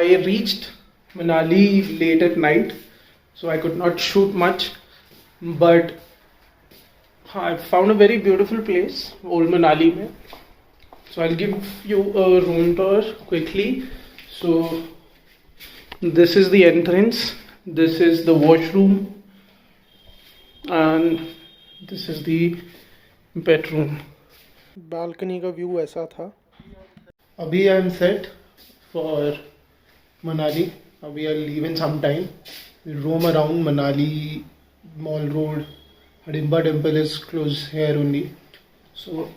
I reached Manali late at night, so I could not shoot much, but I found a very beautiful place, Old Manali mein. So I'll give you a room tour quickly. So this is the entrance, this is the washroom, and this is the bedroom. Balcony का view ऐसा था. अभी I am set for Manali. अभी I leave in some time. Roam around Manali, mall road, Hadimba temple is close here only. So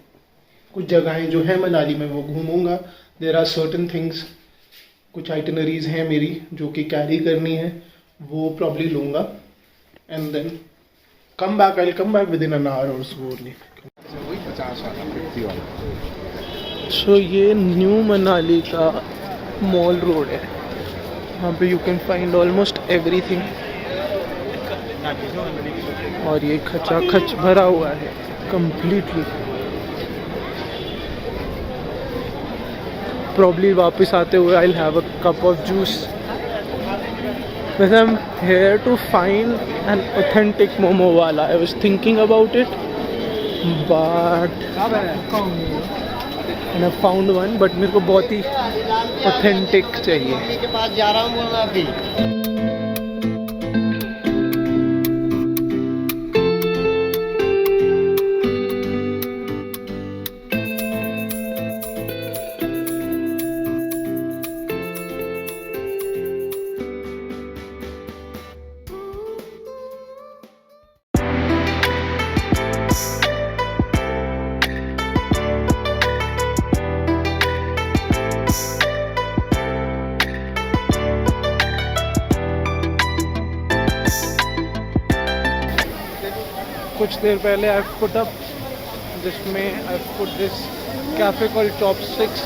कुछ जगहें जो है मनाली में वो घूमूंगा. देर आर सर्टन थिंग्स, कुछ आइटनरीज हैं मेरी जो कि कैरी करनी है, वो प्रॉब्ली लूँगा. And then come back, I come back within an hour और सो ओनली. सो ये न्यू मनाली का मॉल रोड है. यहाँ पे you can find almost everything, और ये खचाखच भरा हुआ है कंप्लीटली. प्रॉब्ली वापस आते हुए I will have a cup of juice. But I'm here to find an authentic momo wala. I was thinking about it, but and I found one. But मेरे को बहुत ही authentic चाहिए. के पास जा रहा हूँ मैं अभी. कुछ देर पहले आई पुट अप जिसमें I put this cafe called chopsticks.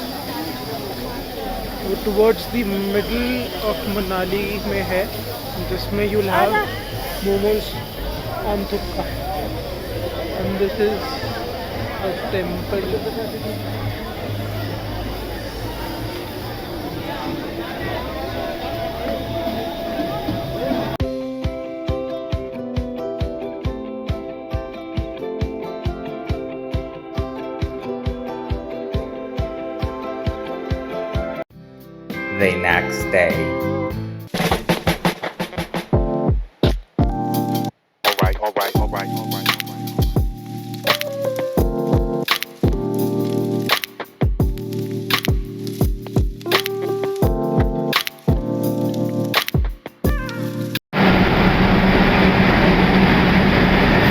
वो towards the middle of Manali में है, जिसमें you will have momos on thukpa. And this is a temple. The next day. All right.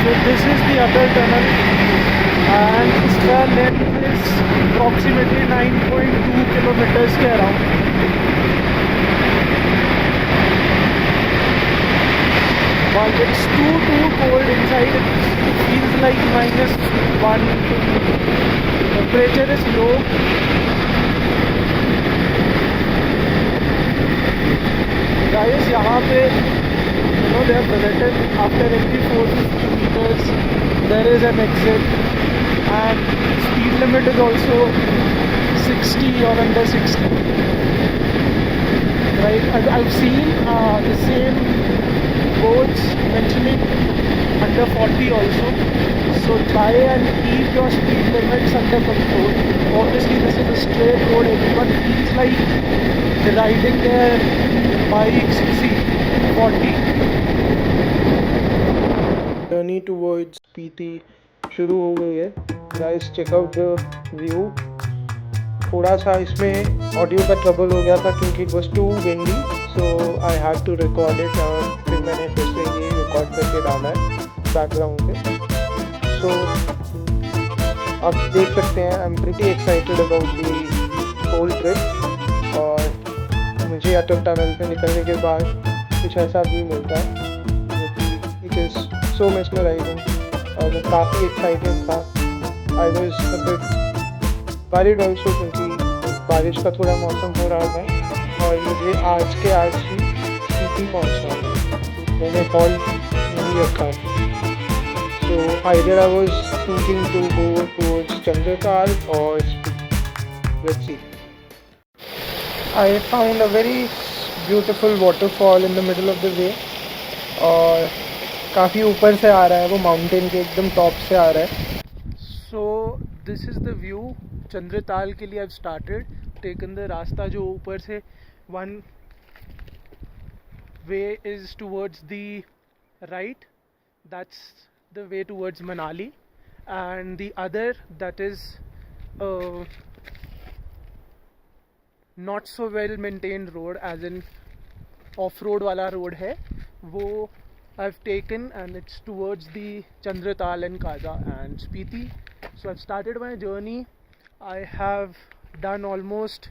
So this is the Atal tunnel, and इसका length is approximately 9.2 kilometers के around. While it's too cold inside, it feels like -1. Temperature is low. Guys, यहाँ पे they have presented after every 450 meters there is an exit, and speed limit is also 60 or under 60. Right? I've seen the same boards mentioning under 40 also. So try and keep your speed limits under control. Obviously this is a straight road, everyone feels like riding their bikes. See, 40. Journey towards PT शुरू हो गई है. Guys, check out the view. थोड़ा सा इसमें audio का trouble हो गया था क्योंकि it was too windy, so I had to record it. और फिर मैंने फिर से ये रिकॉर्ड करके डाला है बैकग्राउंड पे. सो आप देख सकते हैं, I am pretty excited about the whole trip. और मुझे अटल टनल से निकलने के बाद कुछ ऐसा भी मिलता है जो कि इट इज़ सो मेस्मराइजिंग, और मैं काफ़ी एक्साइटेड था. I was a bit worried also क्योंकि बारिश का थोड़ा मौसम हो रहा था, और मुझे आज के आज ही सीटी पहुँचना है. मैंने हॉल नहीं रखा. So idea I was thinking to go towards Chandratal और let's see. I found a very beautiful waterfall in the middle of the way और काफ़ी ऊपर से आ रहा है वो माउंटेन के एकदम टॉप से आ रहा है. So this is the view. Chandratal के लिए I've started taken the रास्ता जो ऊपर से one way is towards the right, that's the way towards Manali, and the other that is not so well maintained road as in off-road वाला road है वो I've taken and it's towards the Chandratal and Kaza and Spiti. So I've started my journey. I have done almost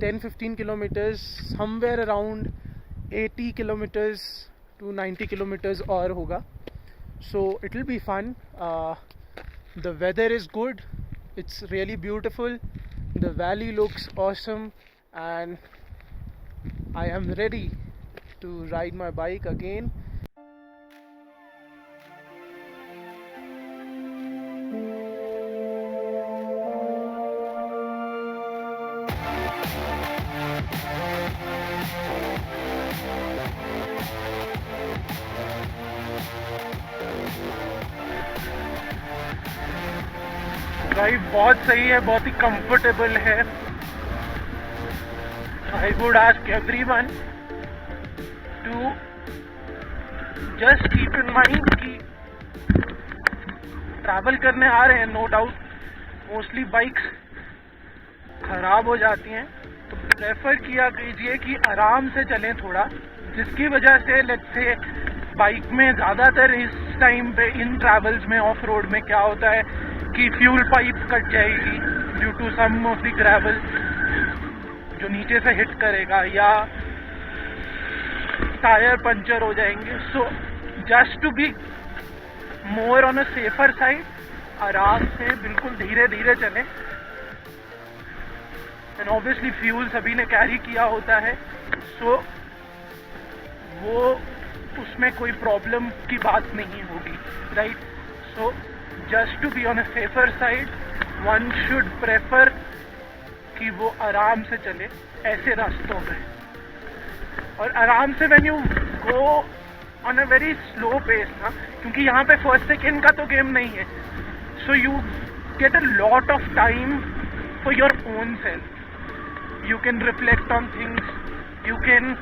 10-15 kilometers, somewhere around 80 kilometers to 90 kilometers और होगा. So it'll be fun. The weather is good, it's really beautiful, the valley looks awesome, and I am ready to ride my bike again. Drive बहुत सही है, बहुत ही comfortable है. I would ask everyone to just keep in mind कि travel करने आ रहे हैं. नो डाउट मोस्टली बाइक्स खराब हो जाती हैं, तो प्रेफर किया कीजिए कि आराम से चलें थोड़ा, जिसकी वजह से लेट्स से बाइक में ज़्यादातर इस टाइम पे इन ट्रैवल्स में ऑफ रोड में क्या होता है कि फ्यूल पाइप कट जाएगी due to some of the gravel जो नीचे से हिट करेगा, या टायर पंचर हो जाएंगे. So just to be more on a safer side, आराम से बिल्कुल धीरे धीरे चलें. एंड ऑब्वियसली फ्यूल सभी ने कैरी किया होता है, सो वो उसमें कोई प्रॉब्लम की बात नहीं होगी, right. So just to be on a safer side, one should prefer कि वो आराम से चले ऐसे रास्तों पे. और आराम से when you go on a very slow pace ना, क्योंकि यहाँ पे फर्स्ट सेकेंड का तो गेम नहीं है, so you get a lot of time for your own self. You can reflect on things, you can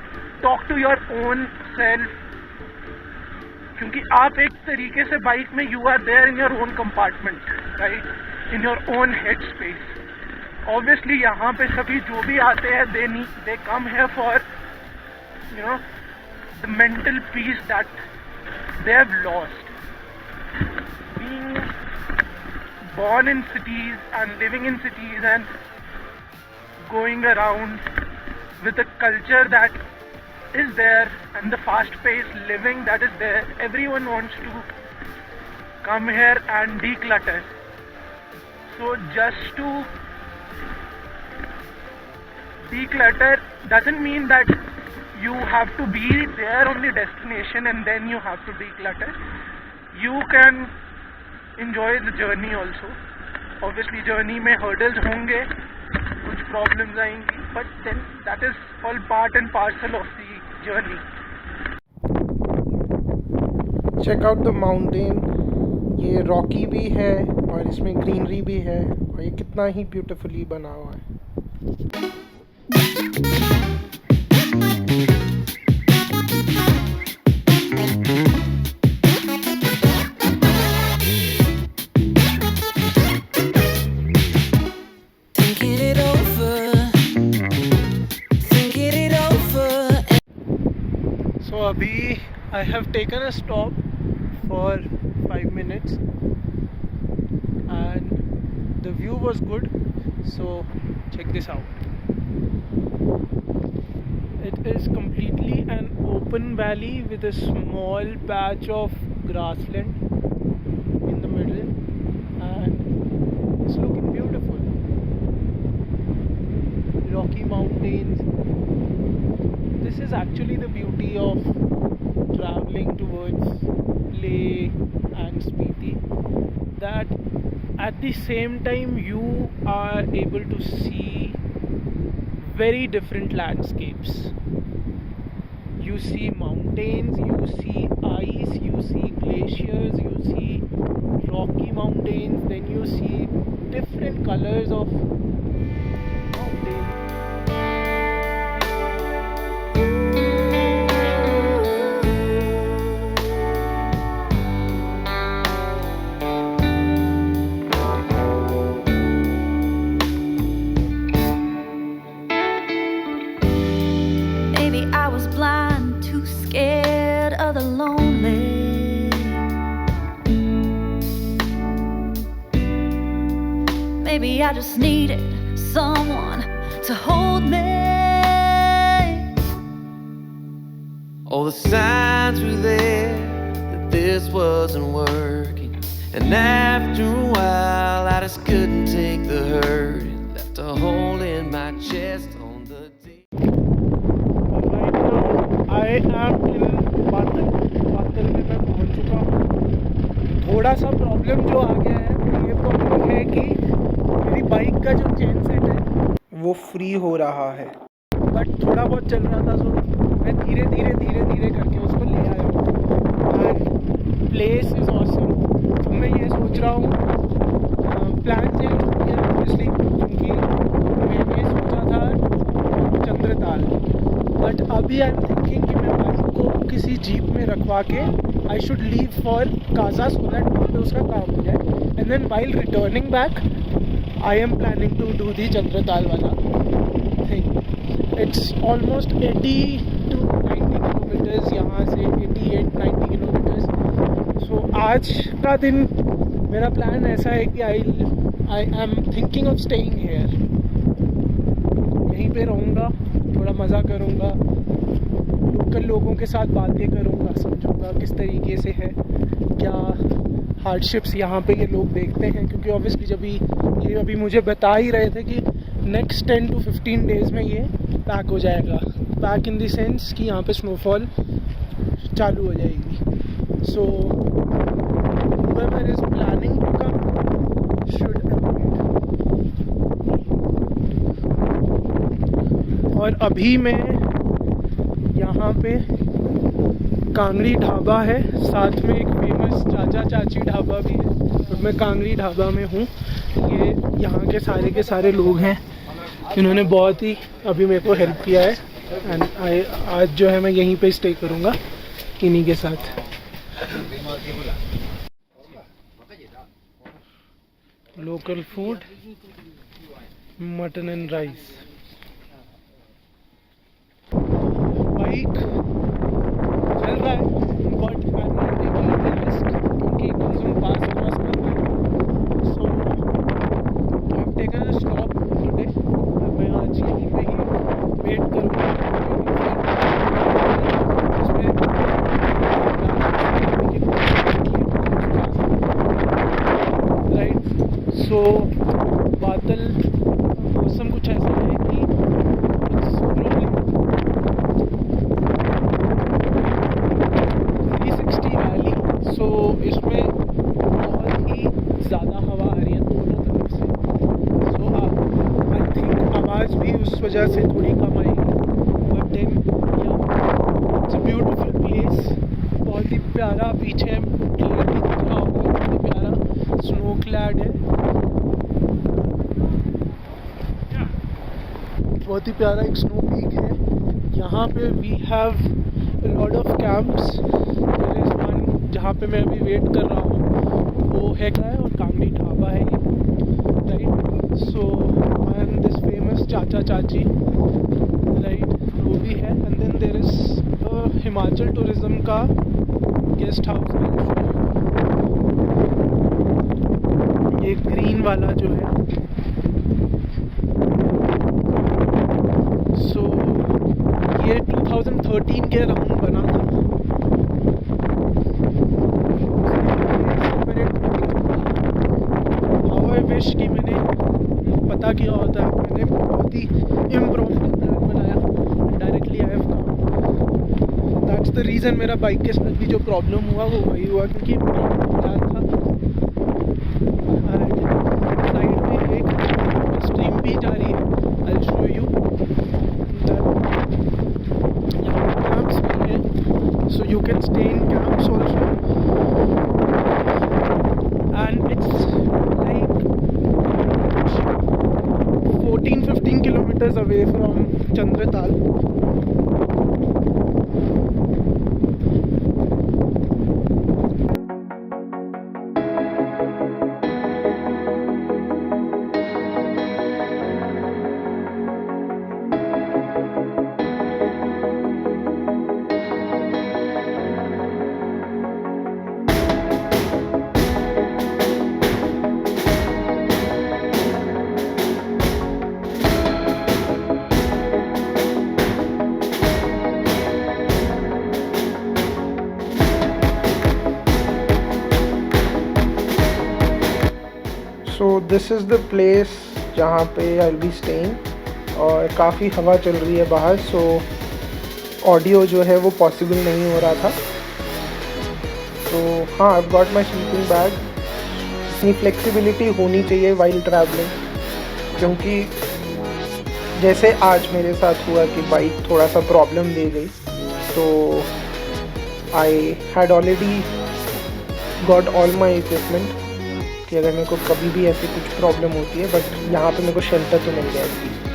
talk to your own self, क्योंकि आप एक तरीके से बाइक में you are there in your own compartment, right, in your own head space. Obviously यहाँ पे सभी जो भी आते हैं they come here for you know the mental peace that they have lost. Being born in cities and living in cities and going around with a culture that is there and the fast-paced living that is there, everyone wants to come here and declutter. So just to declutter doesn't mean that you have to be there on the destination and then you have to declutter. You can enjoy the journey also. Obviously journey में hurdles होंगे, कुछ problems आएंगी, but then that is all part and parcel of the journey. Check out the mountain. ये Rocky भी है और इसमें greenery भी है और ये कितना ही ब्यूटीफुली बना हुआ है. So अभी I have taken a stop for 5 minutes and the view was good, so check this out. It is completely an open valley with a small patch of grassland in the middle and it's looking beautiful. Rocky mountains. This is actually the beauty of traveling towards Leh and Spiti, that at the same time you are able to see very different landscapes. You see mountains, you see ice, you see glaciers, you see rocky mountains, then you see different colors of mountains. Maybe I was blind, too scared of the lonely. Maybe I just needed someone to hold me. All the signs were there that this wasn't working, and after a while I just couldn't take the hurt. It left a hole in my chest on the day. Right now I am in बादल में मैं पहुंच चुका हूँ। थोड़ा सा problem जो आ गया है वो ये प्रॉब्लम है कि मेरी बाइक का जो चेन सेट है वो फ्री हो रहा है, बट थोड़ा बहुत चल रहा था, सो मैं धीरे धीरे करके उसको ले आया हूँ। And place is awesome. तो मैं ये सोच रहा हूँ, प्लान चेंज हो गया ऑब्वियसली, क्योंकि मैंने सोचा था चंद्रताल, बट अभी आई एम थिंकिंग कि मैं बाइक को किसी जीप में रखवा के I should leave for Kaza so that वहाँ पे उसका काम हो जाए, and then while returning back I am planning to do the Chandratal वाला thing. It's almost 80 to 90 kilometres यहाँ से, 88-90 किलोमीटर्स। सो आज का दिन मेरा प्लान ऐसा है कि I am thinking of staying hair. यहीं पे रहूँगा, थोड़ा मज़ा करूँगा, लोकल लोगों के साथ बातें करूँगा, समझूँगा किस तरीके से है, क्या हार्डशिप्स यहाँ पे ये लोग देखते हैं, क्योंकि ऑब्वियसली जब ये अभी मुझे बता ही रहे थे कि नेक्स्ट 10 to 15 डेज़ में ये पैक हो जाएगा। पैक इन द सेंस कि यहाँ पे स्नोफॉल चालू हो जाएगी। सो whoever is planning to come should avoid। और अभी मैं यहाँ पे कांगड़ी ढाबा है, साथ में एक फेमस चाचा चाची ढाबा भी है, और मैं कांगड़ी ढाबा में हूँ। ये यहाँ के सारे लोग हैं जिन्होंने बहुत ही अभी मेरे को हेल्प किया है, एंड आज जो है मैं यहीं पे स्टे करूँगा इन्हीं के साथ। Local food, mutton and rice. Bike चल रहा है, but I am not taking any risk क्योंकि कुंजुम पास क्रॉस करना है। So I have taken a stop today. मैं आज यहीं पे ही वेट करूँगा। राइट, सो बादल मौसम कुछ ऐसा है कि 360 वैली, सो इसमें बहुत ही ज़्यादा हवा आ रही है दोनों तरफ से। सो आई थिंक आवाज़ भी उस वजह से थोड़ी कम आएगी, but then it's a beautiful place. बहुत ही प्यारा, पीछे क्लियरली दिख रहा होगा, बहुत ही प्यारा स्नो क्लैड है, बहुत ही प्यारा एक स्नो पीक है। यहाँ पे we have lot of camps. There is one जहाँ पे मैं अभी वेट कर रहा हूँ, वो है क्या है, और कांगड़ी ढाबा है ये, right. So and this famous Chacha Chachi, right, वो भी है। And then there is Himachal tourism का गेस्ट हाउस, ये ग्रीन वाला जो है। सो ये 2013 के अराउंड बना था। हाउ आई विश कि मैंने पता किया होता है। मैंने बहुत ही इम्प्रॉम्प्टू प्लान बनाया, directly I have come. That's the reason मेरा बाइक के साथ भी जो प्रॉब्लम हुआ वो वही हुआ, क्योंकि इम्प्रॉम्प्टू प्लान था। साइड में एक स्ट्रीम भी जा रही है, I will show you. kilometers away from Chandratal. So this is the place जहाँ पे I'll be staying और काफ़ी हवा चल रही है बाहर, so ऑडियो जो है वो पॉसिबल नहीं हो रहा था। तो हाँ, I've got my sleeping bag। इतनी फ्लेक्सिबिलिटी होनी चाहिए while traveling, क्योंकि जैसे आज मेरे साथ हुआ कि बाइक थोड़ा सा प्रॉब्लम दे गई, तो I had already got all my equipment कि अगर मेरे को कभी भी ऐसी कुछ प्रॉब्लम होती है, बट यहाँ पे मेरे को शेल्टर तो मिल गया है।